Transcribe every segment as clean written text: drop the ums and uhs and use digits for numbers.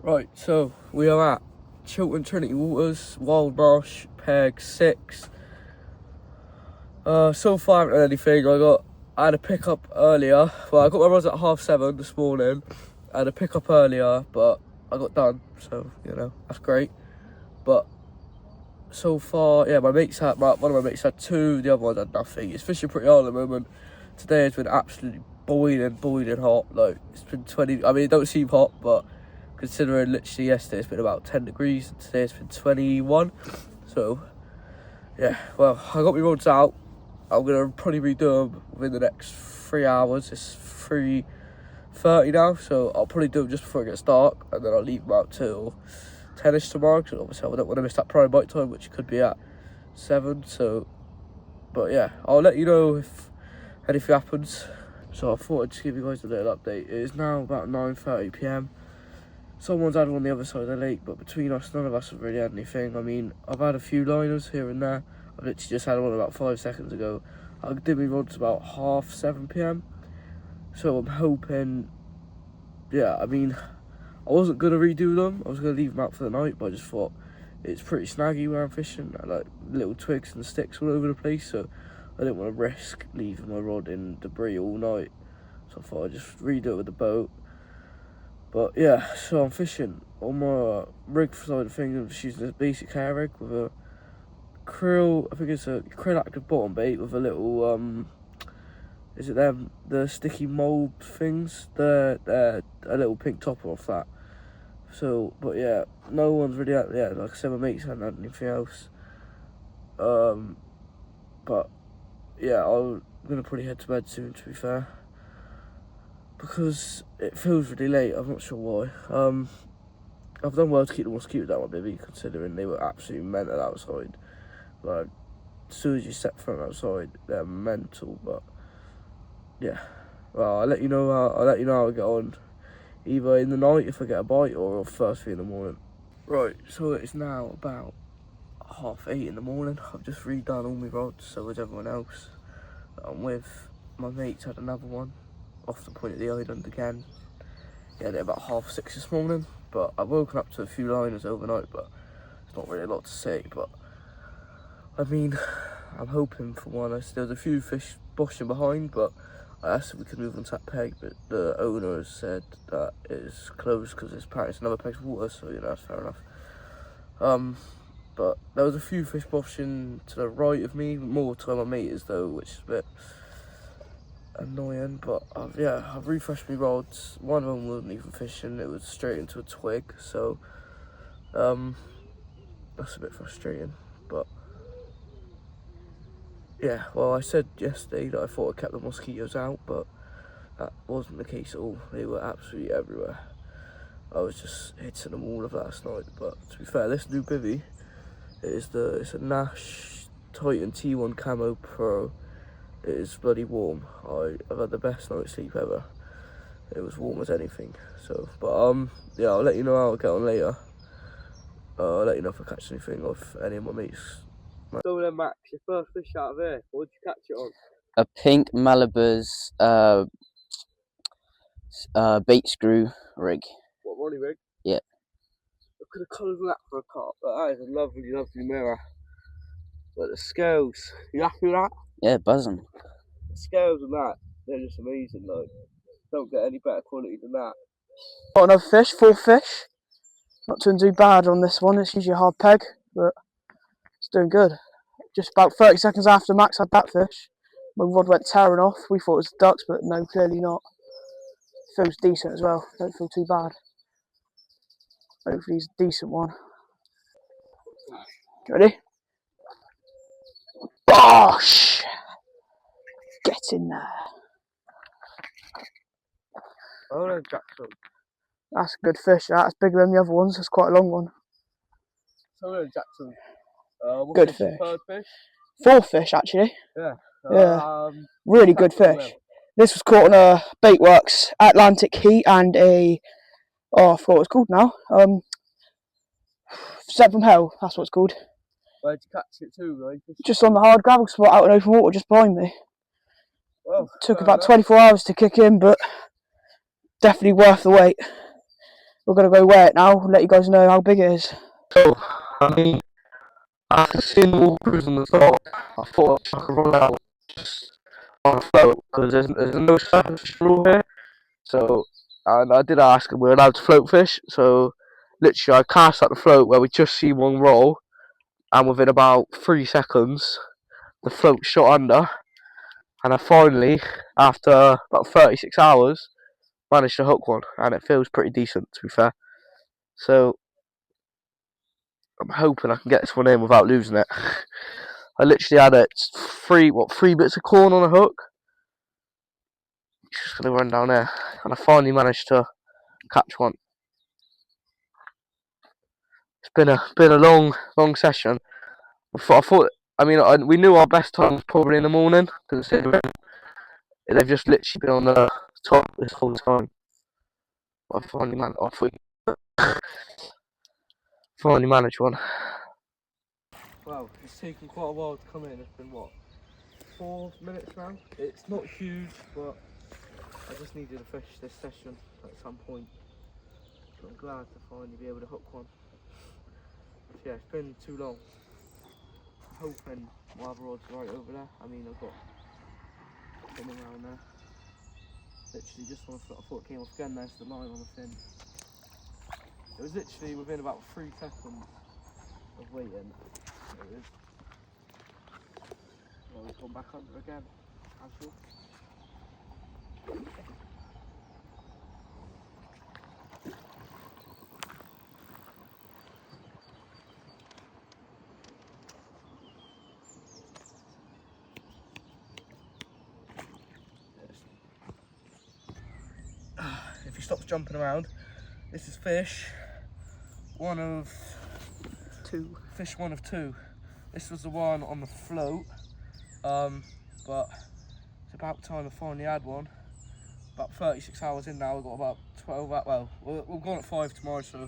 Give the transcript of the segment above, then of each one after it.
Right, so we are at Chiltern Trinity Waters, Wildmarsh, peg 6. So far I haven't done anything. I had a pick up earlier. Well, I got my rods at 7:30 this morning. I had a pick up earlier, but I got done, so that's great. But so far, yeah, one of my mates had 2, the other one had nothing. It's fishing pretty hard at the moment. Today has been absolutely boiling hot. Like, it's been 20. I mean, it don't seem hot, but considering literally yesterday it's been about 10 degrees and today it's been 21. So yeah, well, I got my rods out. I'm gonna probably redo them within the next 3 hours. It's 3:30 now, so I'll probably do them just before it gets dark, and then I'll leave them out till 10ish tomorrow, because obviously I don't want to miss that prime bite time, which could be at 7. So, but yeah, I'll let you know if anything happens. So I thought I'd just give you guys a little update. It is now about 9:30 p.m. Someone's had one on the other side of the lake, but between us, none of us have really had anything. I mean, I've had a few liners here and there. I've literally just had one about 5 seconds ago. I did my rods about 7:30 p.m. So I'm hoping, yeah, I mean, I wasn't going to redo them. I was going to leave them out for the night, but I just thought it's pretty snaggy where I'm fishing. I like little twigs and sticks all over the place, so I didn't want to risk leaving my rod in debris all night. So I thought I'd just redo it with the boat. But yeah, so I'm fishing on my rig side of things. I'm just using a basic hair rig with a krill. I think it's a krill active bottom bait with a little is it them, the sticky mold things? They're a little pink topper off that. So, but yeah, no one's really out. Yeah, like I said, my mates hadn't had anything else. But yeah, I'm gonna probably head to bed soon, to be fair, because it feels really late. I'm not sure why. I've done well to keep the mosquitoes down, my baby, considering they were absolutely mental outside. Like, as soon as you step from outside, they're mental. But yeah, well, I'll let you know how I get on, either in the night if I get a bite, or first thing in the morning. Right, so it's now about 8:30 in the morning. I've just redone all my rods, so as everyone else that I'm with. My mate's had another one off the point of the island again. He had it about 6:30 this morning, but I've woken up to a few liners overnight, but it's not really a lot to say. But I mean, I'm hoping for one. There's a few fish boshing behind, but I asked if we could move on to that peg, but the owner has said that it is closed because it's apparently another peg's water, so that's fair enough. But there was a few fish boshing to the right of me, more to where my mate is though, which is a bit annoying. But I've refreshed my rods. One of them wasn't even fishing, it was straight into a twig, so that's a bit frustrating. But yeah, well, I said yesterday that I thought I kept the mosquitoes out, but that wasn't the case at all. They were absolutely everywhere. I was just hitting them all of last night. But to be fair, this new bivvy, it's a Nash Titan T1 Camo Pro. It is bloody warm. I've had the best night's sleep ever. It was warm as anything. So, but yeah, I'll let you know how I get on later. I'll let you know if I catch anything off any of my mates. So then, Max, your first fish out of here, what did you catch it on? A pink Malibu's bait screw rig. What, rolly rig? Yeah. Look at the colours of that for a carp. That is a lovely mirror. But the scales, you happy with that? Yeah, buzzing. The scales on that, they're just amazing. Like, don't get any better quality than that. Got another fish, 4 fish. Not doing too bad on this one. It's usually a hard peg, but it's doing good. Just about 30 seconds after Max had that fish, my rod went tearing off. We thought it was ducks, but no, clearly not. Feels decent as well. Don't feel too bad. Hopefully he's a decent one. Ready? Bosh! Get in there. Oh no, Jaxon. That's a good fish. That's bigger than the other ones. That's quite a long one. So no, Jaxon. Good fish. Third fish? 4 fish actually. Yeah. Yeah. Really good fish. This was caught on a Baitworks Atlantic Heat and I forgot what it's called now. Set from Hell, that's what it's called. Where'd you catch it too, right? Just on the hard gravel spot out in open water just behind me. Well, took about 24 hours to kick in, but definitely worth the wait. we're going to go weigh it now and let you guys know how big it is. So, I mean, after seeing them all cruise on the top, I thought I could run out just on a float, because there's no surface rule here. So, and I did ask, and we're allowed to float fish, so literally I cast out the float where we just see one roll, and within about 3 seconds, the float shot under, and I finally, after about 36 hours, managed to hook one, and it feels pretty decent, to be fair. So, I'm hoping I can get this one in without losing it. I literally had three bits of corn on a hook. Just gonna run down there, and I finally managed to catch one. It's been a long session. We knew our best time was probably in the morning, considering they've just literally been on the top this whole time. But I finally managed one. Wow, it's taken quite a while to come in. It's been what, 4 minutes now? It's not huge, but I just needed to fish this session at some point. But I'm glad to finally be able to hook one. But yeah, it's been too long. I'm hoping my other rod's right over there. I mean, I've got something around there. Literally just when I thought it came off again, there's the line on the fin. It was literally within about 3 seconds of waiting. There it is. Well, it's gone back under again, as usual. If he stops jumping around, this is fish one of two. Fish one of two. This was the one on the float, but it's about time I finally had one. About 36 hours in now, we've got about 12 out. Well, we're going at 5 tomorrow, so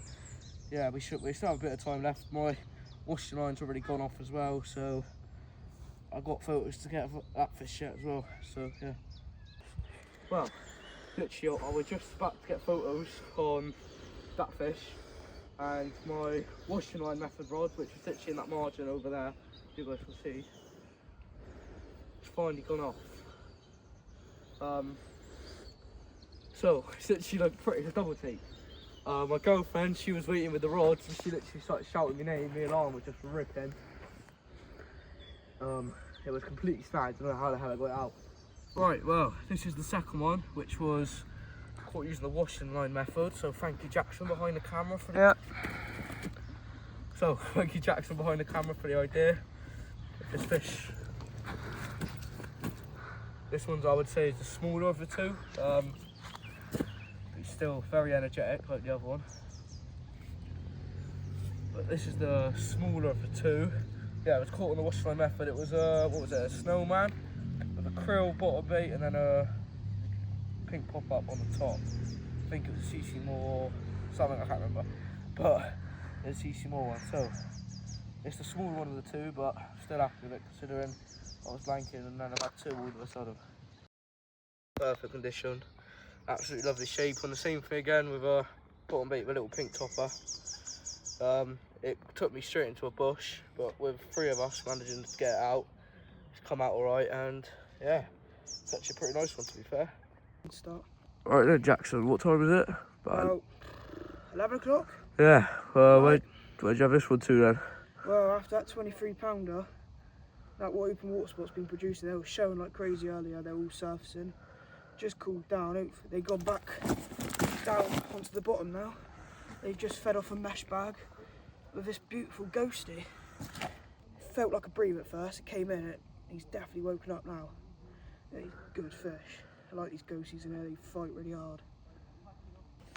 yeah, we still have a bit of time left. My washing line's already gone off as well, so I've got photos to get of that fish yet as well. So yeah. Well, literally, I was just about to get photos on that fish and my washing line method rod, which was literally in that margin over there, you guys will see. It's finally gone off. So it's literally like pretty a double take. My girlfriend, she was waiting with the rods, and she literally started shouting my name. My alarm was just ripping. It was completely snagged. I don't know how the hell I got it out. Right, well, this is the second one, which was caught using the washing line method. So thank you, Jaxon, behind the camera for the thank you, Jaxon, behind the camera for the idea of this fish. This one's, I would say, is the smaller of the two. It's still very energetic like the other one. But this is the smaller of the two. Yeah, it was caught on the washing line method. It was what was it? A snowman with a krill bottom bait and then a pink pop up on the top. I think it was a CC Moore, something, I can't remember. But it's a CC Moore one. So it's the smaller one of the two, but still happy with it considering I was blanking and then I've had two all of a sudden. Perfect condition, absolutely lovely shape. On the same thing again with a bottom bait with a little pink topper. It took me straight into a bush, but with 3 of us managing to get it out, it's come out alright, and yeah, it's actually a pretty nice one to be fair. Start. Right then, Jaxon, what time is it? About 11 o'clock. Yeah, Right. where'd you have this one to then? Well, after that 23 pounder, that open water spot's been producing, they were showing like crazy earlier, they're all surfacing. Just cooled down, they've gone back down onto the bottom now. They've just fed off a mesh bag with this beautiful ghosty. It felt like a bream at first, it came in, he's definitely woken up now. He's good fish. I like these ghosties in there, they fight really hard.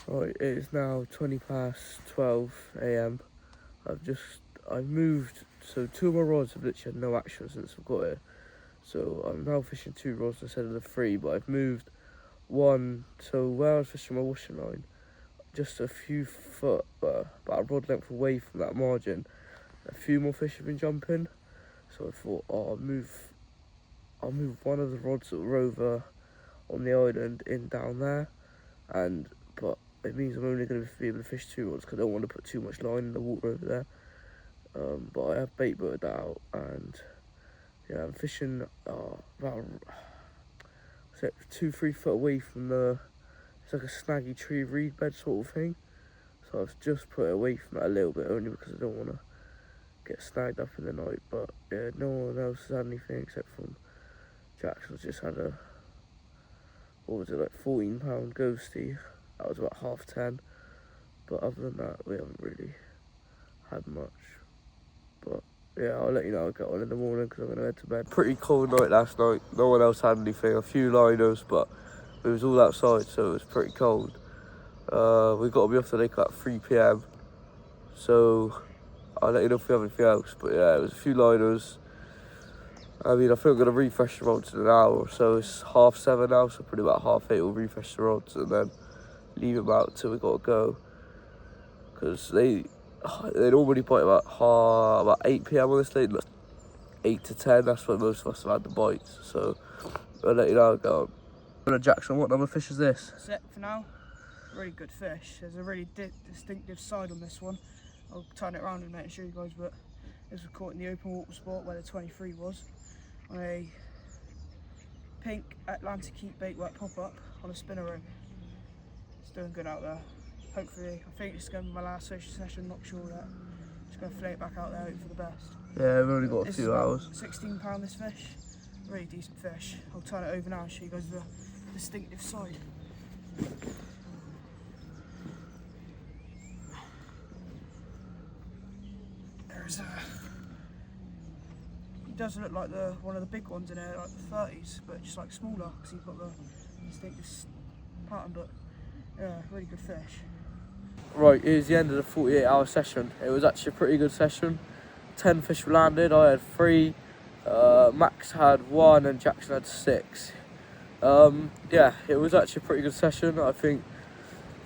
Right, it is now 20 past 12 AM. I've moved, so 2 of my rods have literally had no action since I've got here. So I'm now fishing 2 rods instead of the 3, but I've moved one, so where I was fishing my washing line, just a few foot, about a rod length away from that margin, a few more fish have been jumping. So I thought, I'll move one of the rods that were over on the island in down there, but it means I'm only going to be able to fish 2 rods because I don't want to put too much line in the water over there. But I have bait butted that out, and yeah, I'm fishing about 2-3 foot away from it's like a snaggy tree reed bed sort of thing. So I've just put it away from it a little bit, only because I don't want to get snagged up in the night. But yeah, no one else has had anything except from Jaxon's just had a, what was it, like 14-pound ghosty. That was about 10:30. But other than that, we haven't really had much. But yeah, I'll let you know how I get on in the morning because I'm going to head to bed. Pretty cold night last night. No one else had anything. A few liners, but it was all outside, so it was pretty cold. We've got to be off the lake at 3 PM. So I'll let you know if we have anything else. But yeah, it was a few liners. I mean, I think I'm going to refresh the rods in an hour or so. It's 7:30 now, so probably about 8:30 we'll refresh the rods and then leave them out till we got to go. Because they normally bite about 8 PM on this lake. 8 to 10, that's when most of us have had the bites. So I'll let you know how it goes. Jaxon, what number fish is this? Set for now. Really good fish. There's a really distinctive side on this one. I'll turn it around in a minute and show you guys, but this was caught in the open water spot where the 23 was on a pink Atlantic heat bait wet pop-up on a spinner ring. It's doing good out there. Hopefully, I think it's going to be my last fishing session, not sure yet. Just going to flay it back out there, hope for the best. Yeah, we've only got a few hours. 16-pound this fish. Really decent fish. I'll turn it over now and show you guys the distinctive side. There's it does look like one of the big ones in there, like the 30s, but just like smaller because he's got the distinctive pattern. But yeah, really good fish. Right, here's the end of the 48-hour session. It was actually a pretty good session. 10 fish landed, I had 3, Max had 1 and Jaxon had 6. Yeah, it was actually a pretty good session. I think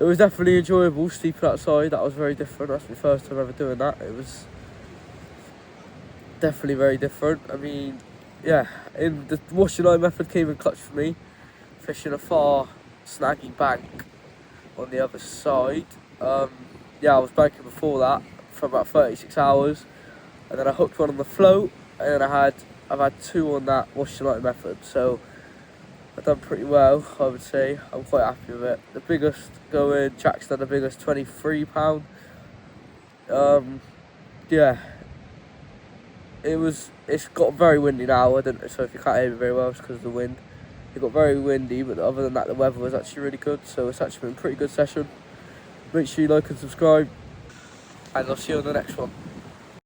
it was definitely enjoyable sleeping outside. That was very different. That's my first time ever doing that. It was definitely very different. I mean, yeah, in the washing line method came in clutch for me. Fishing a far snaggy bank on the other side. Yeah, I was banking before that for about 36 hours, and then I hooked one on the float, and then I've had 2 on that washing line method. So I've done pretty well, I would say. I'm quite happy with it. The biggest going, Jaxon had the biggest 23-pound. Yeah, it's got very windy now. So if you can't hear me very well, it's because of the wind. It got very windy, but other than that, the weather was actually really good. So it's actually been a pretty good session. Make sure you like and subscribe, and I'll see you on the next one.